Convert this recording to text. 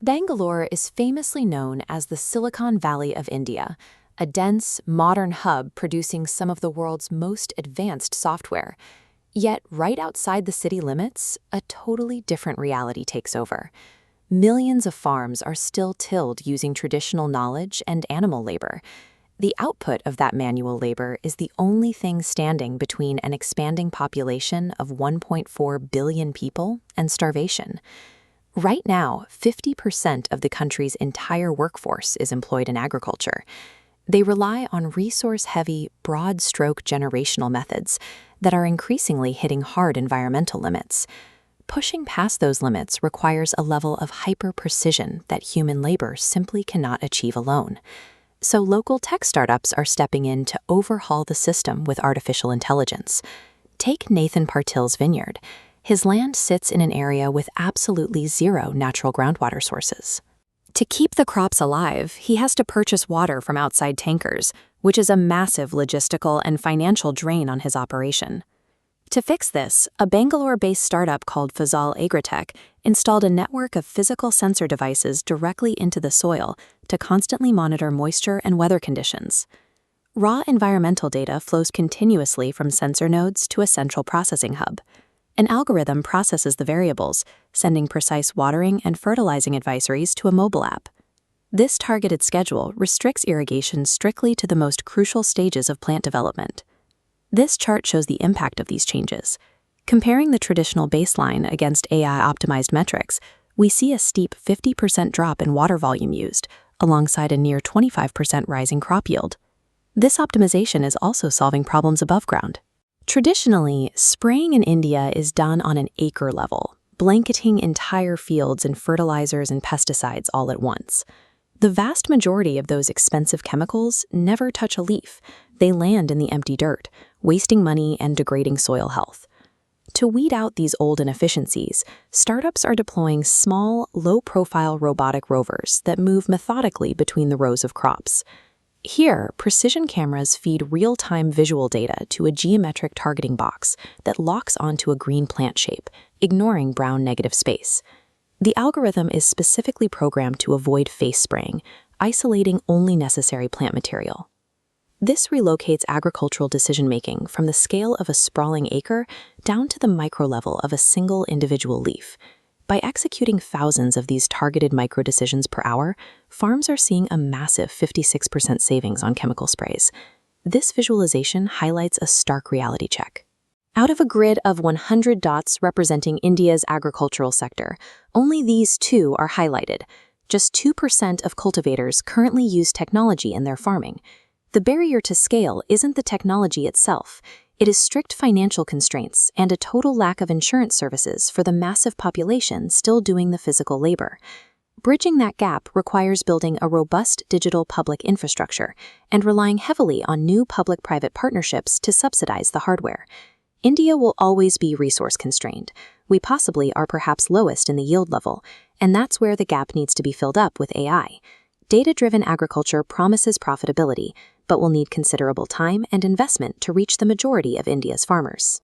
Bangalore is famously known as the Silicon Valley of India, a dense, modern hub producing some of the world's most advanced software. Yet, right outside the city limits, a totally different reality takes over. Millions of farms are still tilled using traditional knowledge and animal labor. The output of that manual labor is the only thing standing between an expanding population of 1.4 billion people and starvation. Right now, 50% of the country's entire workforce is employed in agriculture. They rely on resource-heavy, broad-stroke generational methods that are increasingly hitting hard environmental limits. Pushing past those limits requires a level of hyper-precision that human labor simply cannot achieve alone. So local tech startups are stepping in to overhaul the system with artificial intelligence. Take Nathan Partil's vineyard. His land sits in an area with absolutely zero natural groundwater sources. To keep the crops alive, he has to purchase water from outside tankers, which is a massive logistical and financial drain on his operation. To fix this, a Bangalore-based startup called Fazal Agritech installed a network of physical sensor devices directly into the soil to constantly monitor moisture and weather conditions. Raw environmental data flows continuously from sensor nodes to a central processing hub. An algorithm processes the variables, sending precise watering and fertilizing advisories to a mobile app. This targeted schedule restricts irrigation strictly to the most crucial stages of plant development. This chart shows the impact of these changes. Comparing the traditional baseline against AI-optimized metrics, we see a steep 50% drop in water volume used, alongside a near 25% rise in crop yield. This optimization is also solving problems above ground. Traditionally, spraying in India is done on an acre level, blanketing entire fields in fertilizers and pesticides all at once. The vast majority of those expensive chemicals never touch a leaf. They land in the empty dirt, wasting money and degrading soil health. To weed out these old inefficiencies, startups are deploying small, low-profile robotic rovers that move methodically between the rows of crops. Here, precision cameras feed real-time visual data to a geometric targeting box that locks onto a green plant shape, ignoring brown negative space. The algorithm is specifically programmed to avoid face spraying, isolating only necessary plant material. This relocates agricultural decision-making from the scale of a sprawling acre down to the micro level of a single individual leaf. By executing thousands of these targeted micro-decisions per hour, farms are seeing a massive 56% savings on chemical sprays. This visualization highlights a stark reality check. Out of a grid of 100 dots representing India's agricultural sector, only these two are highlighted. Just 2% of cultivators currently use technology in their farming. The barrier to scale isn't the technology itself. It is strict financial constraints and a total lack of insurance services for the massive population still doing the physical labor. Bridging that gap requires building a robust digital public infrastructure and relying heavily on new public-private partnerships to subsidize the hardware. India will always be resource-constrained. We possibly are perhaps lowest in the yield level, and that's where the gap needs to be filled up with AI. Data-driven agriculture promises profitability, but will need considerable time and investment to reach the majority of India's farmers.